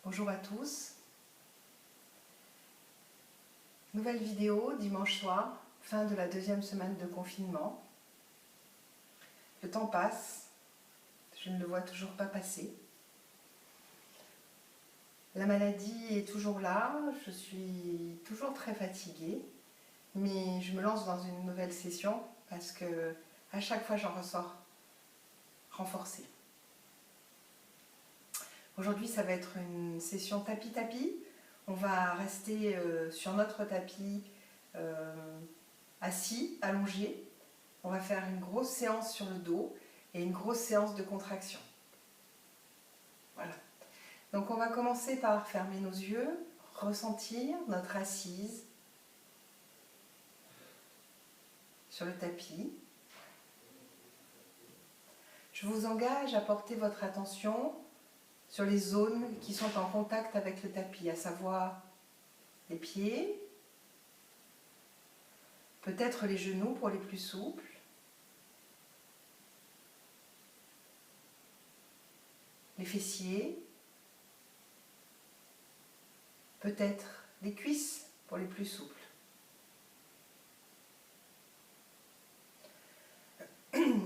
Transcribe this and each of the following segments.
Bonjour à tous. Nouvelle vidéo dimanche soir, fin de la deuxième semaine de confinement. Le temps passe, je ne le vois toujours pas passer. La maladie est toujours là, je suis toujours très fatiguée, mais je me lance dans une nouvelle session parce que à chaque fois j'en ressors renforcée. Aujourd'hui, ça va être une session tapis-tapis. On va rester sur notre tapis assis, allongé. On va faire une grosse séance sur le dos et une grosse séance de contraction. Voilà. Donc on va commencer par fermer nos yeux, ressentir notre assise sur le tapis. Je vous engage à porter votre attention sur les zones qui sont en contact avec le tapis, à savoir les pieds, peut-être les genoux pour les plus souples, les fessiers, peut-être les cuisses pour les plus souples.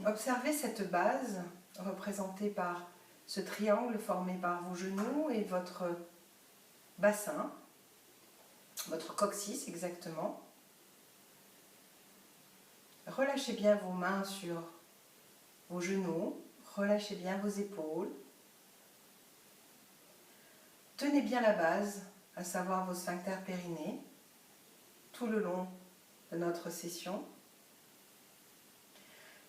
Observez cette base représentée par ce triangle formé par vos genoux et votre bassin, votre coccyx exactement. Relâchez bien vos mains sur vos genoux, relâchez bien vos épaules. Tenez bien la base, à savoir vos sphincters périnéés, tout le long de notre session.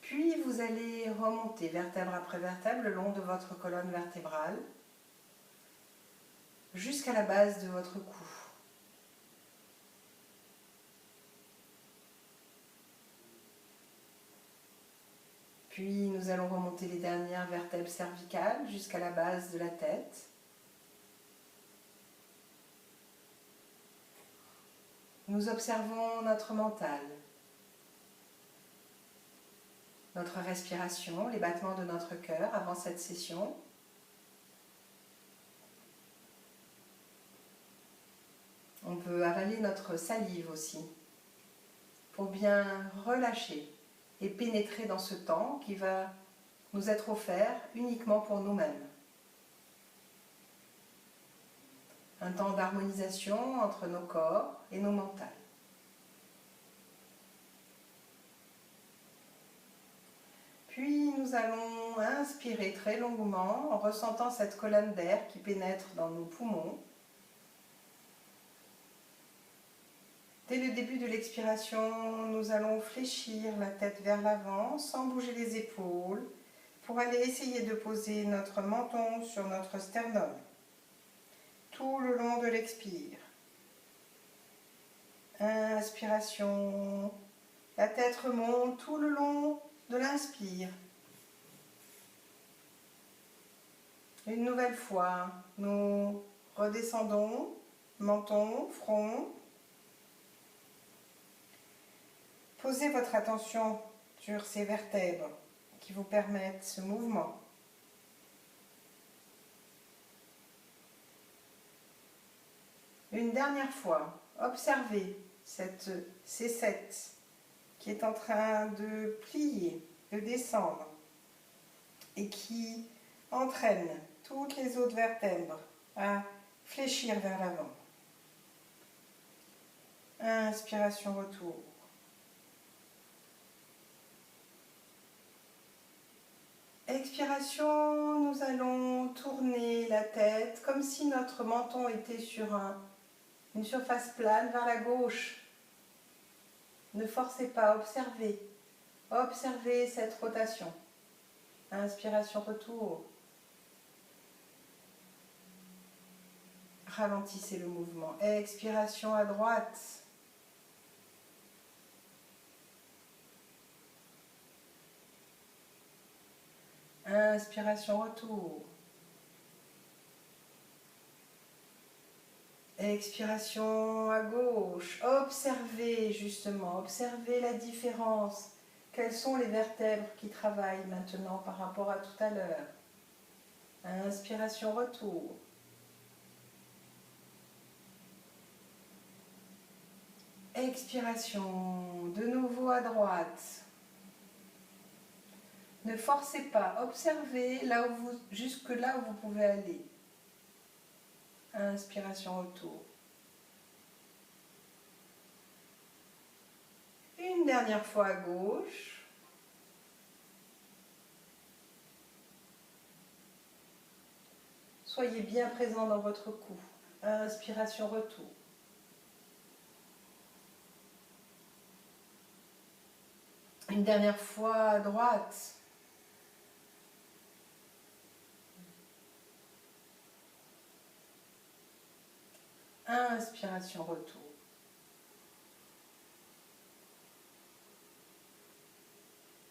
Puis vous allez remonter vertèbre après vertèbre le long de votre colonne vertébrale jusqu'à la base de votre cou. Puis nous allons remonter les dernières vertèbres cervicales jusqu'à la base de la tête. Nous observons notre mental, notre respiration, les battements de notre cœur avant cette session. On peut avaler notre salive aussi pour bien relâcher et pénétrer dans ce temps qui va nous être offert uniquement pour nous-mêmes. Un temps d'harmonisation entre nos corps et nos mentales. Puis nous allons inspirer très longuement en ressentant cette colonne d'air qui pénètre dans nos poumons. Dès le début de l'expiration, nous allons fléchir la tête vers l'avant sans bouger les épaules pour aller essayer de poser notre menton sur notre sternum tout le long de l'expire. Inspiration, la tête remonte tout le long de l'inspire. Une nouvelle fois, nous redescendons, menton, front. Posez votre attention sur ces vertèbres qui vous permettent ce mouvement. Une dernière fois, observez cette C7 qui est en train de plier, de descendre et qui entraîne toutes les autres vertèbres à fléchir vers l'avant. Inspiration, retour. Expiration, nous allons tourner la tête comme si notre menton était sur une surface plane vers la gauche. Ne forcez pas, observez. Observez cette rotation. Inspiration, retour. Ralentissez le mouvement. Expiration à droite. Inspiration, retour. Expiration à gauche. Observez justement, observez la différence. Quelles sont les vertèbres qui travaillent maintenant par rapport à tout à l'heure? Inspiration, retour. Expiration, de nouveau à droite. Ne forcez pas, observez là où jusque là où vous pouvez aller. Inspiration, retour. Une dernière fois à gauche. Soyez bien présent dans votre cou. Inspiration, retour. Une dernière fois à droite. Inspiration, retour.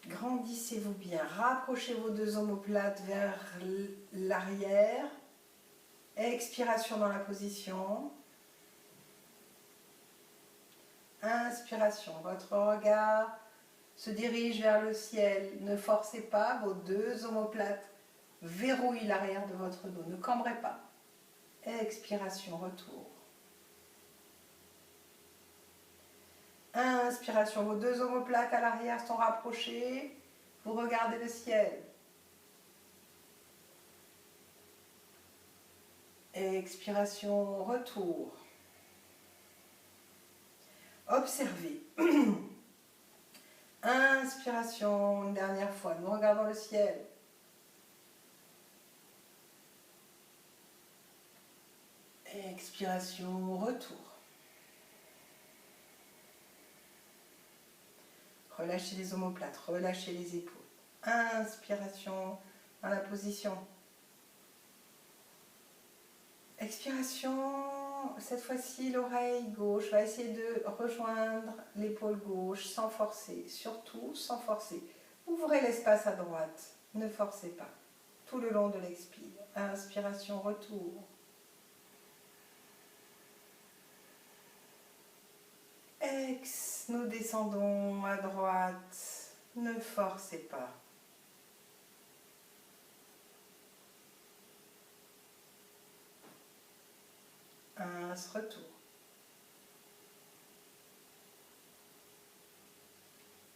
Grandissez-vous bien. Rapprochez vos deux omoplates vers l'arrière. Expiration dans la position. Inspiration. Votre regard se dirige vers le ciel. Ne forcez pas, vos deux omoplates verrouillent l'arrière de votre dos. Ne cambrez pas. Expiration, retour. Inspiration, vos deux omoplates à l'arrière sont rapprochées. Vous regardez le ciel. Expiration, retour. Observez. Inspiration, une dernière fois. Nous regardons le ciel. Expiration, retour. Relâchez les omoplates, relâchez les épaules. Inspiration dans la position. Expiration, cette fois-ci l'oreille gauche va essayer de rejoindre l'épaule gauche sans forcer, surtout sans forcer. Ouvrez l'espace à droite, ne forcez pas, tout le long de l'expire. Inspiration, retour. Ex, nous descendons à droite, ne forcez pas. Retour.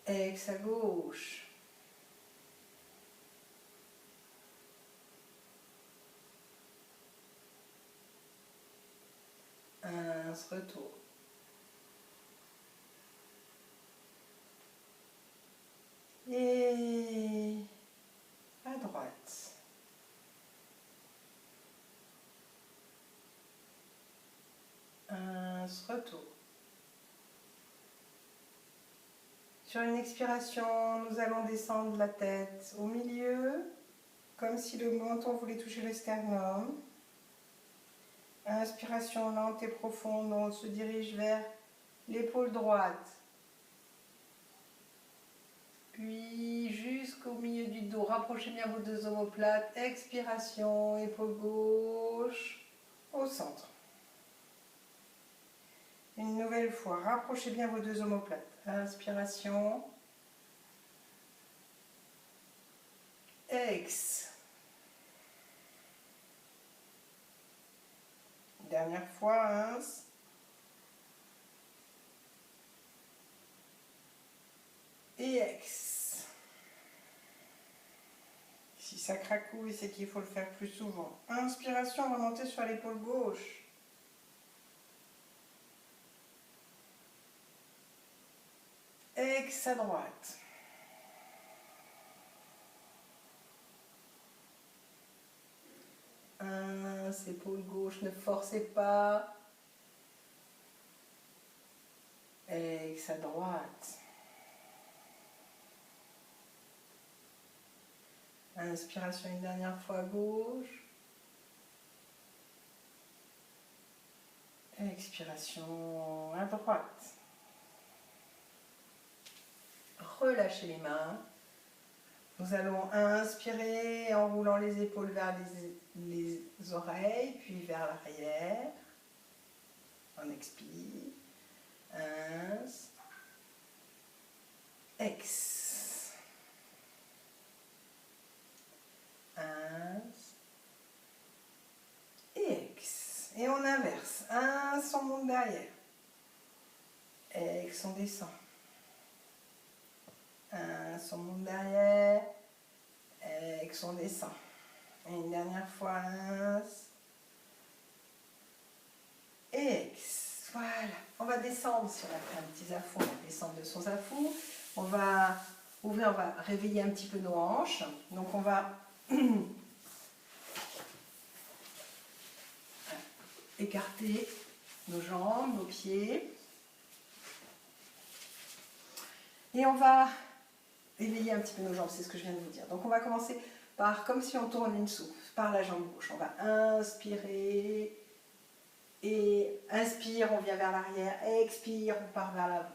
Ex à gauche. Retour. Et à droite. Retour. Sur une expiration, nous allons descendre la tête au milieu, comme si le menton voulait toucher le sternum. Inspiration lente et profonde, on se dirige vers l'épaule droite. Puis jusqu'au milieu du dos, rapprochez bien vos deux omoplates. Expiration, épaule gauche, au centre. Une nouvelle fois, rapprochez bien vos deux omoplates. Inspiration. Ex. Dernière fois, ins. Et ex. Si ça cracouille, c'est qu'il faut le faire plus souvent. Inspiration, remontez sur l'épaule gauche. Ex à droite. Épaule gauche, ne forcez pas. Ex à droite. Inspiration une dernière fois à gauche. Expiration à droite. Relâchez les mains. Nous allons inspirer en roulant les épaules vers les oreilles, puis vers l'arrière. On expire. Ins. Ex. Ins. Et ex. Et on inverse. Ins, on monte derrière. Ex, on descend. 1, on monte derrière. Ex, on descend. Et une dernière fois, 1. Ex, voilà. On va descendre si on a fait un petit zafou. On va descendre de son zafou. On va ouvrir, on va réveiller un petit peu nos hanches. Donc on va écarter nos jambes, nos pieds. Et on va éveiller un petit peu nos jambes, c'est ce que je viens de vous dire. Donc on va commencer par, comme si on tourne une soupe, par la jambe gauche. On va inspirer et inspire, on vient vers l'arrière, expire, on part vers l'avant.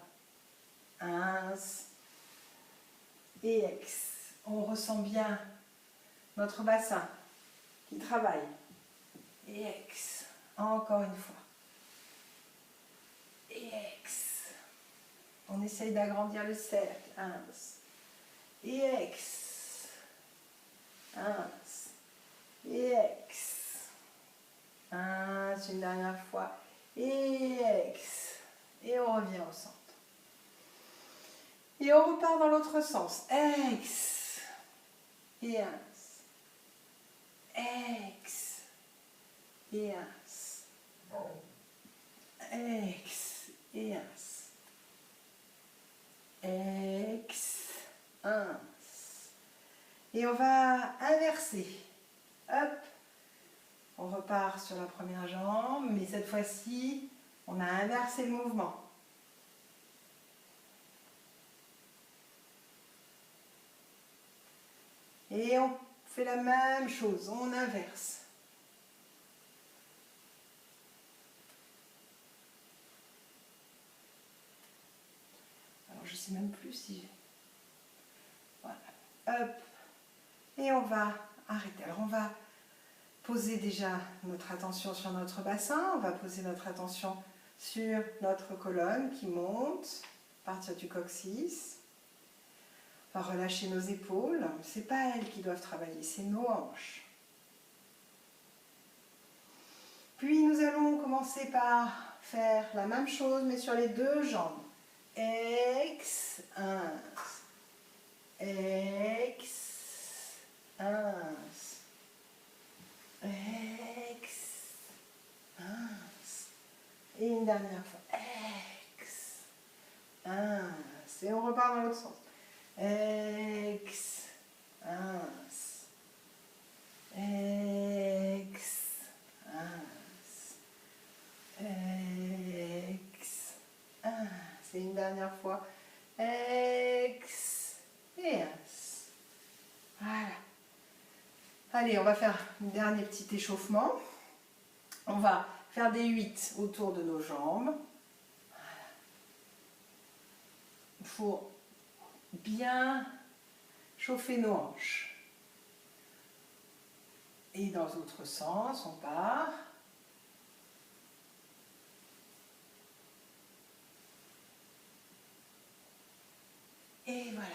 Ins et ex. On ressent bien notre bassin qui travaille. Et ex. Encore une fois. Et ex. On essaye d'agrandir le cercle. 1. Et ex. 1. Et ex. 1. Une dernière fois. Et ex. Et on revient au centre. Et on repart dans l'autre sens. Ex. Et 1. Ex. Et 1. Ex. Et 1. Ex. 1. Et on va inverser. Hop. On repart sur la première jambe, mais cette fois-ci, on a inversé le mouvement. Et on fait la même chose, on inverse. Alors je ne sais même plus si... Voilà. Hop. Et on va arrêter. Alors on va poser déjà notre attention sur notre bassin, on va poser notre attention sur notre colonne qui monte, à partir du coccyx. On va relâcher nos épaules, ce n'est pas elles qui doivent travailler, c'est nos hanches. Puis nous allons commencer par faire la même chose mais sur les deux jambes. Ex, 1, ex, 1, ex, 1, et une dernière fois, ex, 1, et on repart dans l'autre sens. Ex, 1, ex, 1, ex, 1, c'est une dernière fois, ex, et 1. Voilà. Allez, on va faire un dernier petit échauffement. On va faire des 8 autour de nos jambes. Voilà. Il faut bien chauffer nos hanches. Et dans l'autre sens, on part. Et voilà.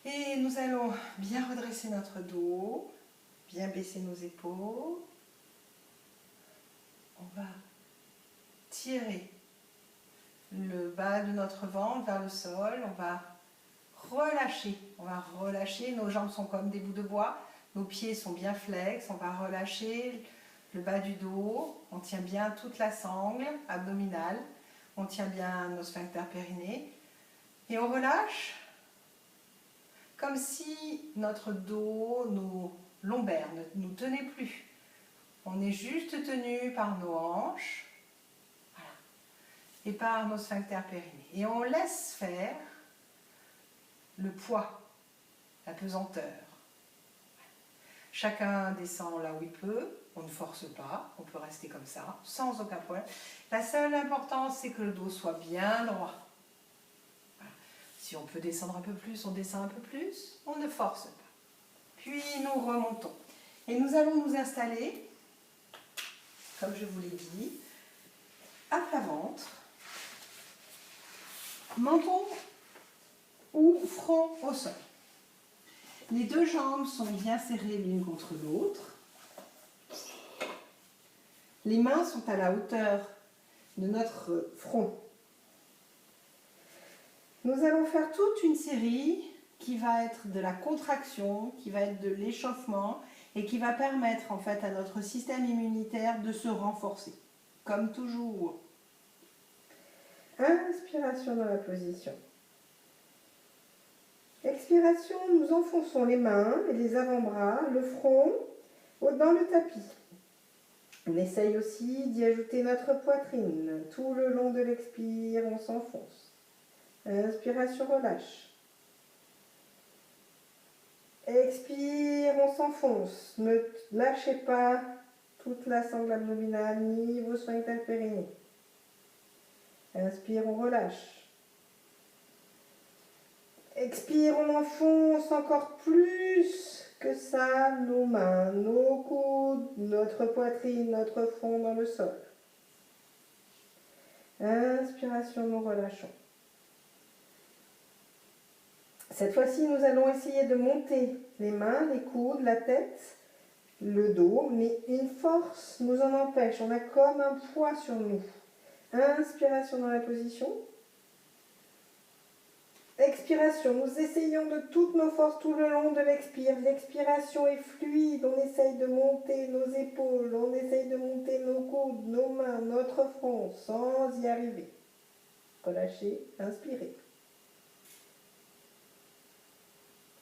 Et nous allons bien redresser notre dos, bien baisser nos épaules. On va tirer le bas de notre ventre vers le sol. On va relâcher. Nos jambes sont comme des bouts de bois. Nos pieds sont bien flex. On va relâcher le bas du dos. On tient bien toute la sangle abdominale. On tient bien nos sphincters périnéés. Et on relâche comme si notre dos, nos lombaires ne nous tenaient plus. On est juste tenu par nos hanches, voilà, et par nos sphincters périnéés. Et on laisse faire le poids, la pesanteur. Chacun descend là où il peut, on ne force pas, on peut rester comme ça, sans aucun problème. La seule importance, c'est que le dos soit bien droit. Si on peut descendre un peu plus, on descend un peu plus, on ne force pas. Puis nous remontons. Et nous allons nous installer, comme je vous l'ai dit, à plat ventre, menton ou front au sol. Les deux jambes sont bien serrées l'une contre l'autre. Les mains sont à la hauteur de notre front. Nous allons faire toute une série qui va être de la contraction, qui va être de l'échauffement et qui va permettre en fait à notre système immunitaire de se renforcer, comme toujours. Inspiration dans la position. Expiration, nous enfonçons les mains et les avant-bras, le front dans le tapis. On essaye aussi d'y ajouter notre poitrine. Tout le long de l'expire, on s'enfonce. Inspiration, relâche. Expire, on s'enfonce. Ne lâchez pas toute la sangle abdominale ni vos sphincters périnéaux. Inspire, on relâche. Expire, on enfonce encore plus que ça nos mains, nos coudes, notre poitrine, notre front dans le sol. Inspiration, nous relâchons. Cette fois-ci, nous allons essayer de monter les mains, les coudes, la tête, le dos, mais une force nous en empêche. On a comme un poids sur nous. Inspiration dans la position. Expiration, nous essayons de toutes nos forces tout le long de l'expire. L'expiration est fluide, on essaye de monter nos épaules, on essaye de monter nos coudes, nos mains, notre front, sans y arriver. Relâchez, inspirez.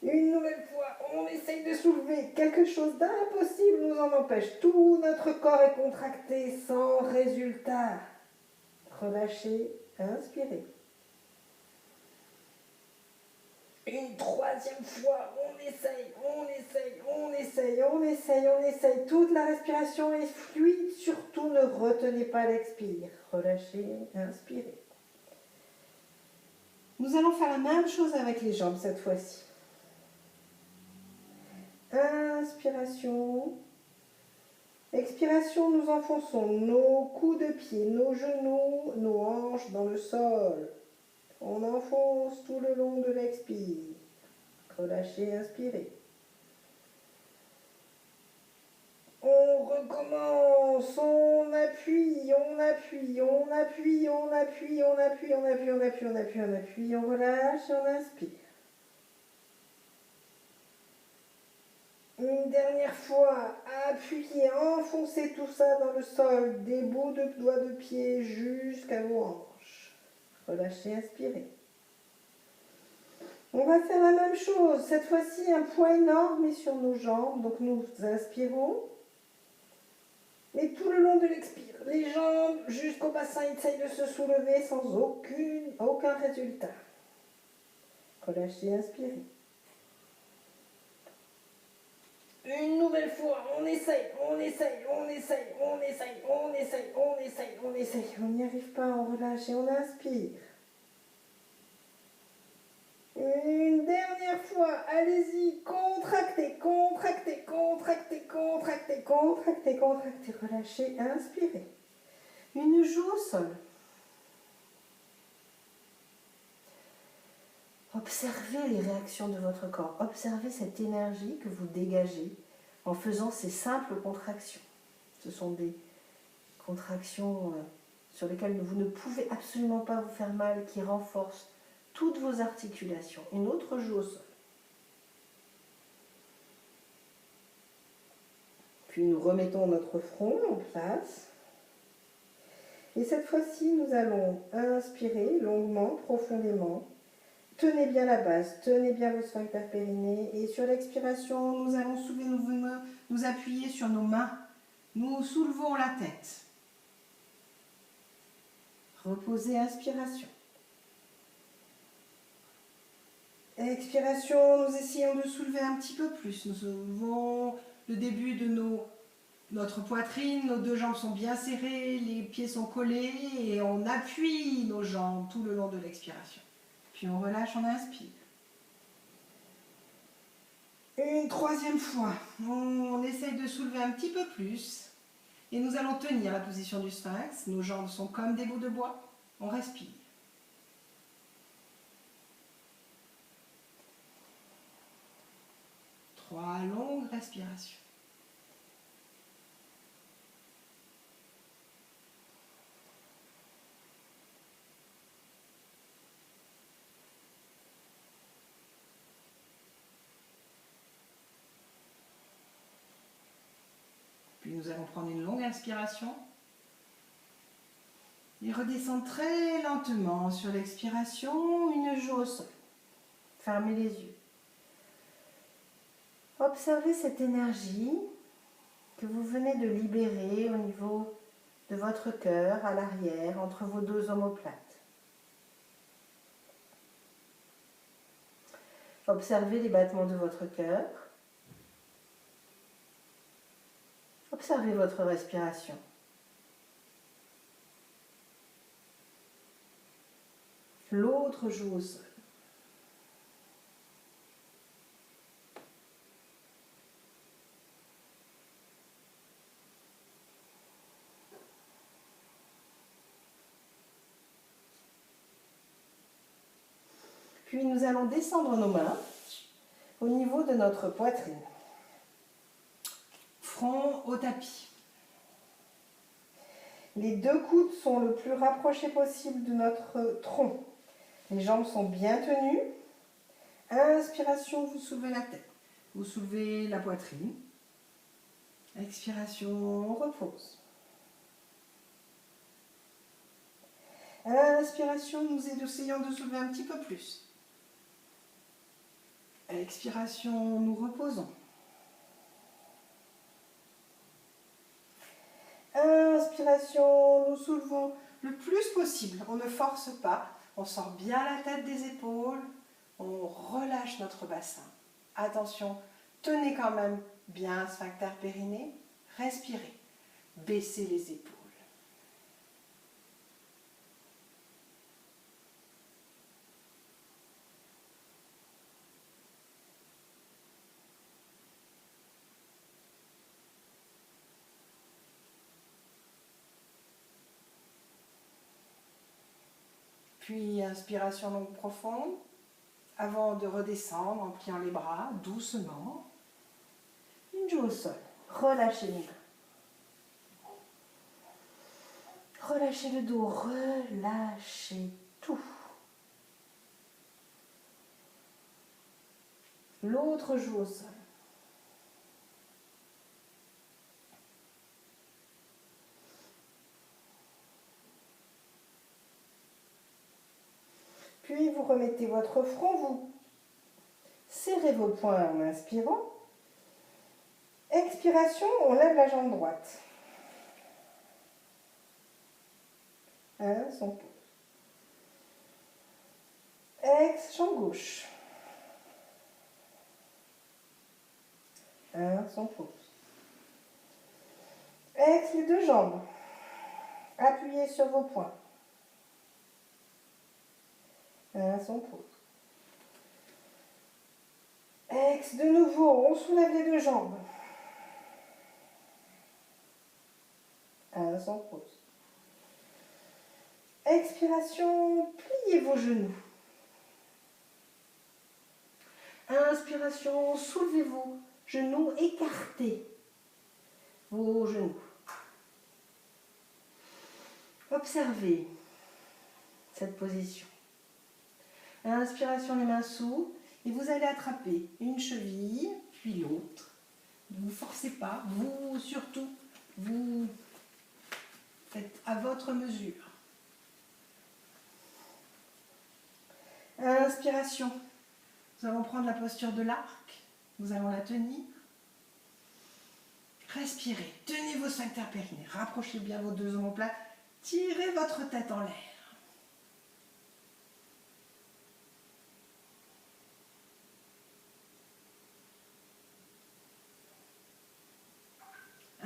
Une nouvelle fois, on essaye de soulever. Quelque chose d'impossible nous en empêche. Tout notre corps est contracté sans résultat. Relâchez, inspirez. Une troisième fois, on essaye. Toute la respiration est fluide. Surtout, ne retenez pas l'expire. Relâchez, inspirez. Nous allons faire la même chose avec les jambes cette fois-ci. Inspiration. Expiration, nous enfonçons nos coups de pied, nos genoux, nos hanches dans le sol. On enfonce tout le long de l'expire. Relâchez, inspirez. On recommence, on appuie, on relâche et on inspire. Une dernière fois, appuyez, enfoncez tout ça dans le sol, des bouts de doigts de pied jusqu'à vos hanches. Relâchez, inspirez. On va faire la même chose, cette fois-ci un poids énorme est sur nos jambes, donc nous inspirons. Et tout le long de l'expire, les jambes jusqu'au bassin essayent de se soulever sans aucun résultat. Relâchez, inspirez. Une nouvelle fois, on essaye. On n'y arrive pas, on relâche et on inspire. Une dernière fois, allez-y, contractez, relâchez, inspirez. Une joue au sol. Observez les réactions de votre corps, observez cette énergie que vous dégagez en faisant ces simples contractions. Ce sont des contractions sur lesquelles vous ne pouvez absolument pas vous faire mal, qui renforcent toutes vos articulations. Une autre joue au sol. Puis nous remettons notre front en place. Et cette fois-ci, nous allons inspirer longuement, profondément. Tenez bien la base, tenez bien vos sphincters périnés. Et sur l'expiration, nous allons soulever nous appuyer sur nos mains. Nous soulevons la tête. Reposez, inspiration. Expiration, nous essayons de soulever un petit peu plus. Nous soulevons le début de notre poitrine, nos deux jambes sont bien serrées, les pieds sont collés et on appuie nos jambes tout le long de l'expiration. Puis on relâche, on inspire. Une troisième fois, on essaye de soulever un petit peu plus et nous allons tenir la position du sphinx. Nos jambes sont comme des bouts de bois. On respire. Trois longues respirations. nous allons prendre une longue inspiration et redescendre très lentement sur l'expiration, une joue au sol. Fermez les yeux. Observez cette énergie que vous venez de libérer au niveau de votre cœur, à l'arrière, entre vos deux omoplates. Observez les battements de votre cœur. Observez votre respiration. L'autre joue au sol. Puis nous allons descendre nos mains au niveau de notre poitrine. Front au tapis. Les deux coudes sont le plus rapprochés possible de notre tronc. Les jambes sont bien tenues. Inspiration, vous soulevez la tête. Vous soulevez la poitrine. Expiration, on repose. Inspiration, nous essayons de soulever un petit peu plus. Expiration, nous reposons. Inspiration, nous soulevons le plus possible. On ne force pas. On sort bien la tête des épaules. On relâche notre bassin. Attention, tenez quand même bien sphincter périnée. Respirez. Baissez les épaules. Puis inspiration longue profonde, avant de redescendre en pliant les bras doucement. Une joue au sol. Relâchez les mains. Relâchez le dos, relâchez tout. L'autre joue au sol. Puis vous remettez votre front, vous serrez vos poings en inspirant. Expiration, on lève la jambe droite. On pose. Ex, jambe gauche. On pose. Ex, les deux jambes. Appuyez sur vos poings. On pose. Ex, de nouveau, on soulève les deux jambes. On pose. Expiration, pliez vos genoux. Inspiration, soulevez vos genoux, écartez vos genoux. Observez cette position. Inspiration, les mains sous, et vous allez attraper une cheville, puis l'autre. Ne vous forcez pas, vous surtout, vous faites à votre mesure. Inspiration, nous allons prendre la posture de l'arc, nous allons la tenir. Respirez, tenez vos sphincters périnés, rapprochez bien vos deux omoplates, tirez votre tête en l'air.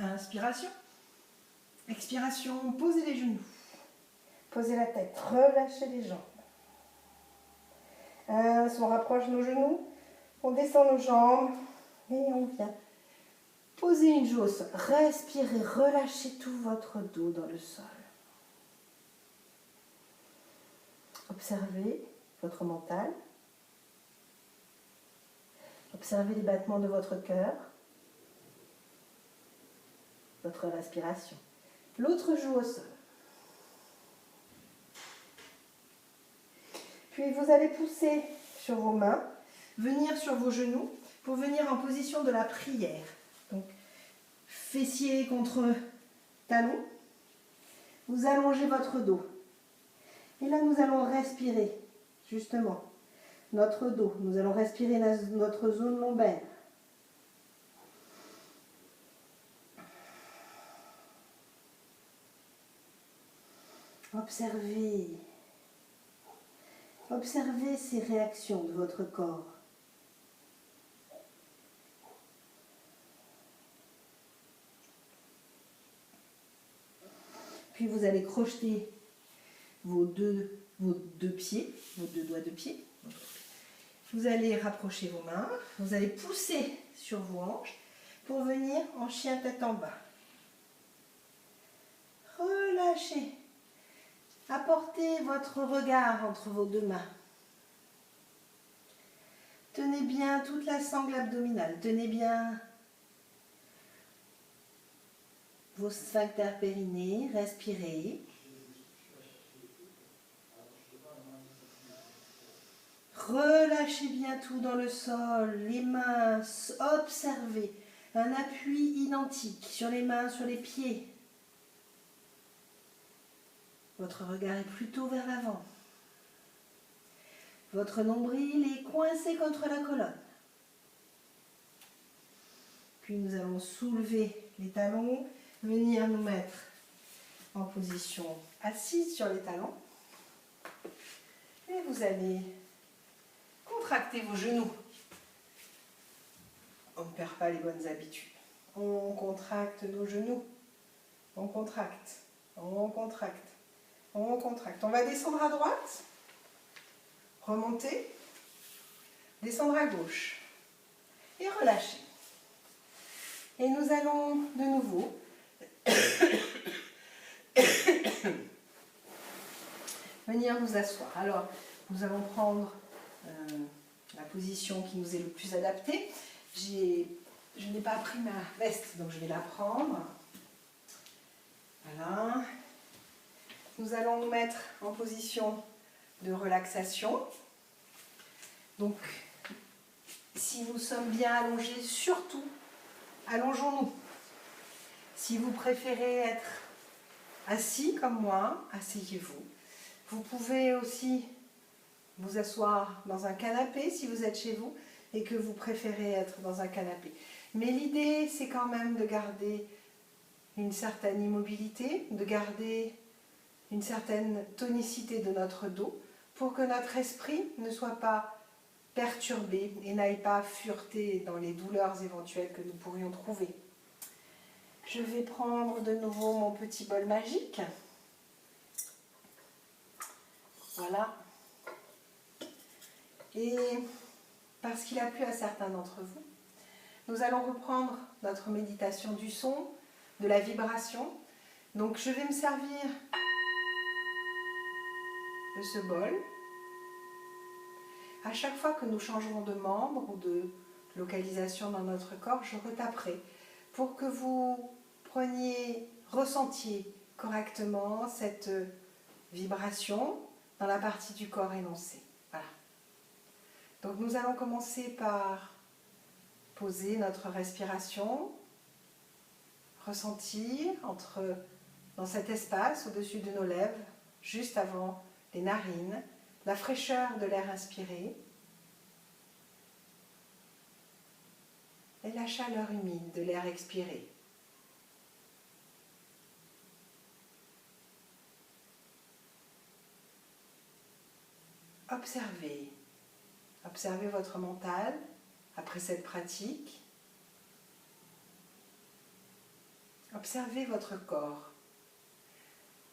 Inspiration. Expiration, posez les genoux. Posez la tête, relâchez les jambes. On rapproche nos genoux, on descend nos jambes et on vient poser une joue au sol. Respirez, relâchez tout votre dos dans le sol. Observez votre mental. Observez les battements de votre cœur. Votre respiration. L'autre joue au sol. Puis vous allez pousser sur vos mains, venir sur vos genoux pour venir en position de la prière. Donc, fessier contre talon. Vous allongez votre dos. Et là, nous allons respirer, justement, notre dos. Nous allons respirer notre zone lombaire. Observez. Observez ces réactions de votre corps. Puis vous allez crocheter vos deux pieds, vos deux doigts de pied. Vous allez rapprocher vos mains. Vous allez pousser sur vos hanches pour venir en chien tête en bas. Relâchez. Apportez votre regard entre vos deux mains. Tenez bien toute la sangle abdominale. Tenez bien vos sphincters périnéés. Respirez. Relâchez bien tout dans le sol. Les mains, observez un appui identique sur les mains, sur les pieds. Votre regard est plutôt vers l'avant. Votre nombril est coincé contre la colonne. Puis nous allons soulever les talons, venir nous mettre en position assise sur les talons. Et vous allez contracter vos genoux. On ne perd pas les bonnes habitudes. On contracte nos genoux. On contracte. On contracte. On contracte. On va descendre à droite. Remonter. Descendre à gauche. Et relâcher. Et nous allons de nouveau venir nous asseoir. Alors, nous allons prendre la position qui nous est le plus adaptée. Je n'ai pas pris ma veste, donc je vais la prendre. Voilà. Nous allons nous mettre en position de relaxation. Donc, si nous sommes bien allongés, surtout, allongeons-nous. Si vous préférez être assis comme moi, asseyez-vous. Vous pouvez aussi vous asseoir dans un canapé si vous êtes chez vous et que vous préférez être dans un canapé. Mais l'idée, c'est quand même de garder une certaine immobilité, de garder une certaine tonicité de notre dos pour que notre esprit ne soit pas perturbé et n'aille pas fureter dans les douleurs éventuelles que nous pourrions trouver. Je vais prendre de nouveau mon petit bol magique. Voilà. Et parce qu'il a plu à certains d'entre vous, nous allons reprendre notre méditation du son, de la vibration. Donc je vais me servir de ce bol. À chaque fois que nous changerons de membre ou de localisation dans notre corps, je retaperai pour que vous ressentiez correctement cette vibration dans la partie du corps énoncée. Voilà. Donc nous allons commencer par poser notre respiration, ressentir dans cet espace au-dessus de nos lèvres, juste avant les narines, la fraîcheur de l'air inspiré et la chaleur humide de l'air expiré. Observez votre mental après cette pratique. Observez votre corps.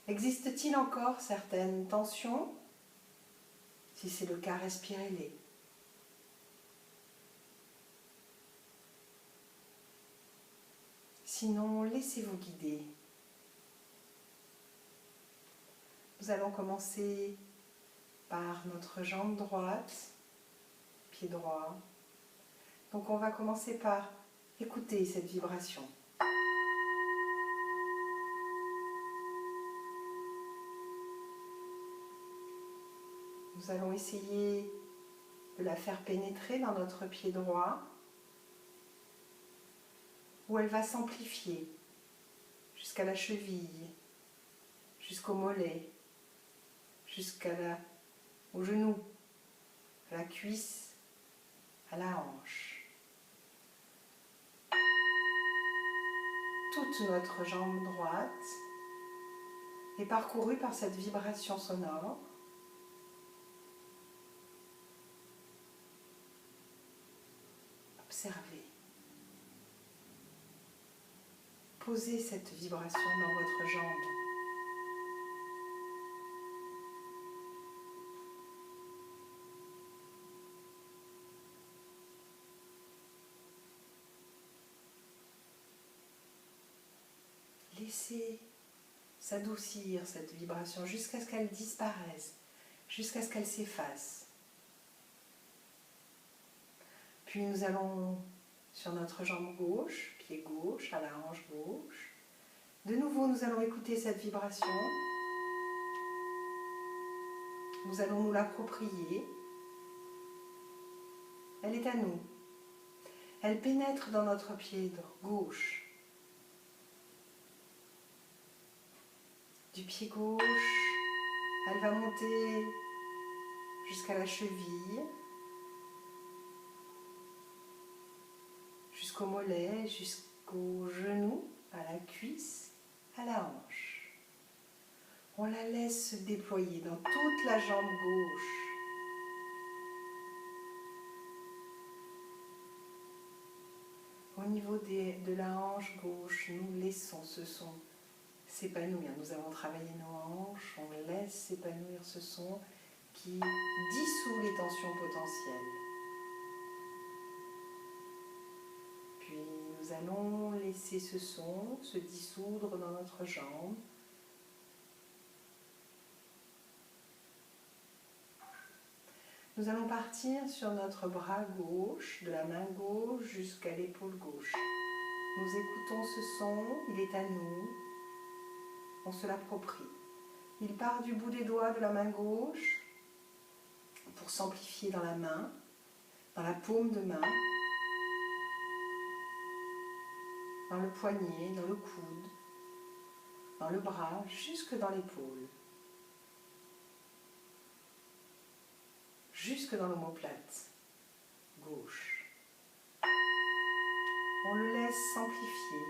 Existe-t-il encore certaines tensions? Si c'est le cas, respirez-les. Sinon, laissez-vous guider. Nous allons commencer par notre jambe droite, pied droit. Donc on va commencer par écouter cette vibration. Nous allons essayer de la faire pénétrer dans notre pied droit. où elle va s'amplifier jusqu'à la cheville, jusqu'au mollet, au genou, à la cuisse, à la hanche. Toute notre jambe droite est parcourue par cette vibration sonore. Observez. Posez cette vibration dans votre jambe. Laissez s'adoucir cette vibration jusqu'à ce qu'elle disparaisse, jusqu'à ce qu'elle s'efface. Puis nous allons sur notre jambe gauche, pied gauche, à la hanche gauche. De nouveau, nous allons écouter cette vibration. Nous allons nous l'approprier. Elle est à nous. Elle pénètre dans notre pied gauche. Du pied gauche, elle va monter jusqu'à la cheville, jusqu'au mollet, jusqu'au genou, à la cuisse, à la hanche. On la laisse se déployer dans toute la jambe gauche. Au niveau de la hanche gauche, nous laissons ce son s'épanouir. Nous avons travaillé nos hanches, on laisse s'épanouir ce son qui dissout les tensions potentielles. Puis nous allons laisser ce son se dissoudre dans notre jambe. Nous allons partir sur notre bras gauche, de la main gauche jusqu'à l'épaule gauche. Nous écoutons ce son, il est à nous. On se l'approprie. Il part du bout des doigts de la main gauche pour s'amplifier dans la main, dans la paume de main, dans le poignet, dans le coude, dans le bras, jusque dans l'épaule, jusque dans l'omoplate gauche. On le laisse s'amplifier.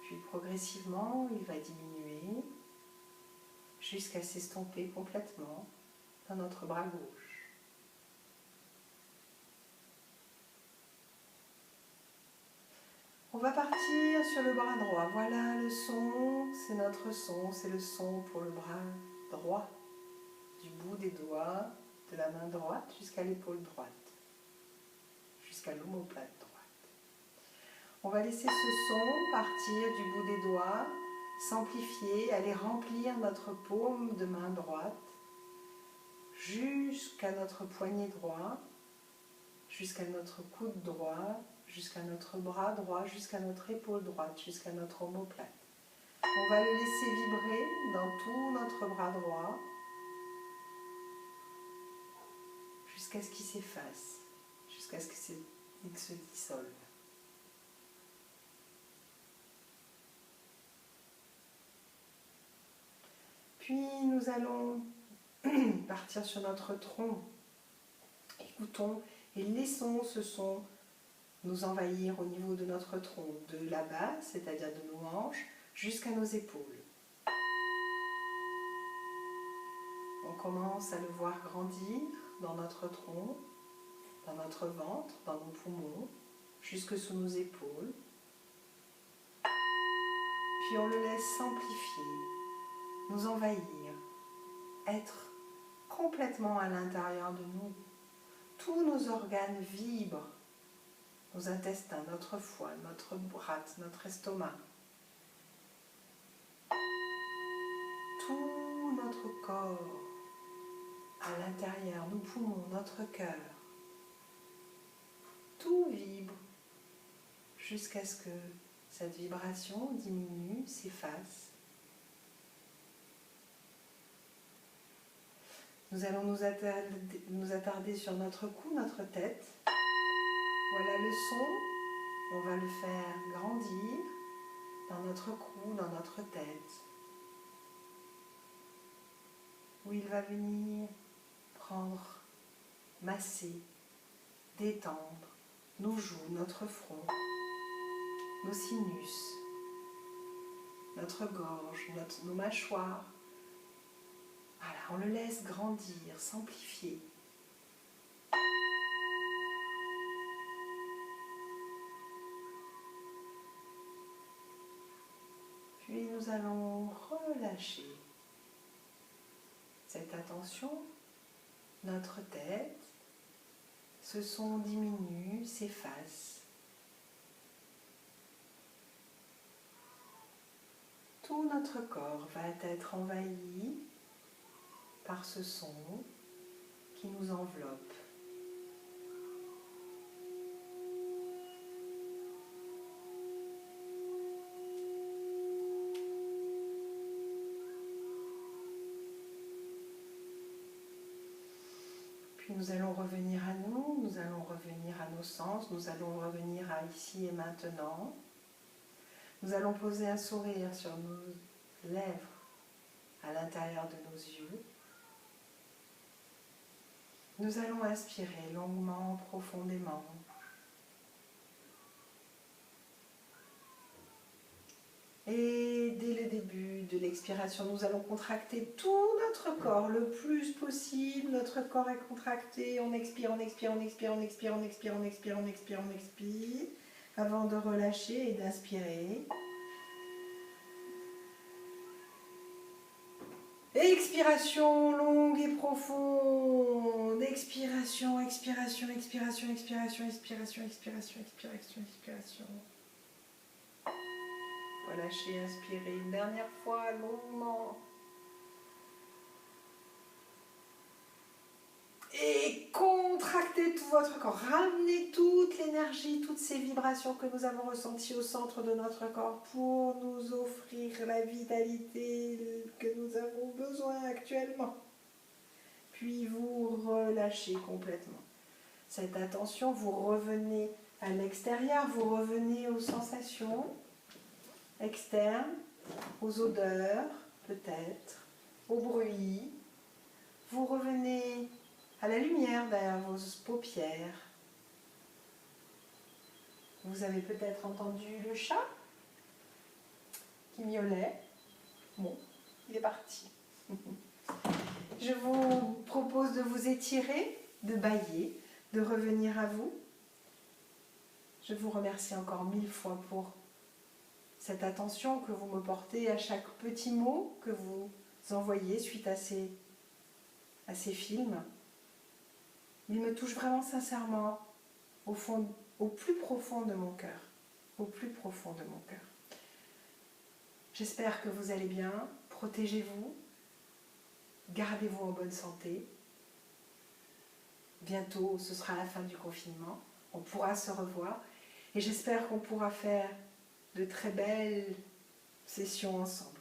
Puis progressivement, il va diminuer jusqu'à s'estomper complètement dans notre bras gauche. On va partir sur le bras droit. Voilà le son, c'est notre son, c'est le son pour le bras droit, du bout des doigts de la main droite jusqu'à l'épaule droite, jusqu'à l'omoplate droite. On va laisser ce son partir du bout des doigts, s'amplifier, aller remplir notre paume de main droite jusqu'à notre poignet droit, jusqu'à notre coude droit, jusqu'à notre bras droit, jusqu'à notre épaule droite, jusqu'à notre omoplate. On va le laisser vibrer dans tout notre bras droit jusqu'à ce qu'il s'efface, jusqu'à ce qu'il se dissolve. Puis nous allons partir sur notre tronc. Écoutons et laissons ce son nous envahir au niveau de notre tronc, de la base, c'est-à-dire de nos hanches, jusqu'à nos épaules. On commence à le voir grandir dans notre tronc, dans notre ventre, dans nos poumons, jusque sous nos épaules. Puis on le laisse s'amplifier, nous envahir, être complètement à l'intérieur de nous. Tous nos organes vibrent, nos intestins, notre foie, notre rate, notre estomac. Tout notre corps à l'intérieur, nos poumons, notre cœur. Tout vibre jusqu'à ce que cette vibration diminue, s'efface. Nous allons nous attarder sur notre cou, notre tête. Voilà le son. On va le faire grandir dans notre cou, dans notre tête, où il va venir prendre, masser, détendre nos joues, notre front, nos sinus, notre gorge, nos mâchoires. Voilà, on le laisse grandir, s'amplifier. Puis nous allons relâcher cette attention, notre tête, ce son diminue, s'efface. Tout notre corps va être envahi par ce son qui nous enveloppe. Puis nous allons revenir à nous allons revenir à nos sens, nous allons revenir à ici et maintenant. Nous allons poser un sourire sur nos lèvres, à l'intérieur de nos yeux. Nous allons inspirer longuement, profondément. Et dès le début de l'expiration, nous allons contracter tout notre corps le plus possible. Notre corps est contracté. On expire, on expire, on expire, on expire, on expire, on expire, on expire, on expire. Avant de relâcher et d'inspirer. Expiration longue et profonde. Expiration, expiration, expiration, expiration, expiration, expiration, expiration, expiration. Relâchez, inspirez une dernière fois longuement. Et contractez tout votre corps. Ramenez toute l'énergie, toutes ces vibrations que nous avons ressenties au centre de notre corps pour nous offrir la vitalité que nous avons besoin actuellement. Puis vous relâchez complètement. Cette attention, vous revenez à l'extérieur, vous revenez aux sensations externes, aux odeurs peut-être, aux bruits. Vous revenez à la lumière derrière vos paupières. Vous avez peut-être entendu le chat qui miaulait. Bon, il est parti. Je vous propose de vous étirer, de bâiller, de revenir à vous. Je vous remercie encore 1000 fois pour cette attention que vous me portez à chaque petit mot que vous envoyez suite à ces films. Il me touche vraiment sincèrement au plus profond de mon cœur. Au plus profond de mon cœur. J'espère que vous allez bien. Protégez-vous. Gardez-vous en bonne santé. Bientôt, ce sera la fin du confinement. On pourra se revoir. Et j'espère qu'on pourra faire de très belles sessions ensemble.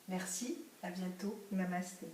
Merci, à bientôt. Namasté.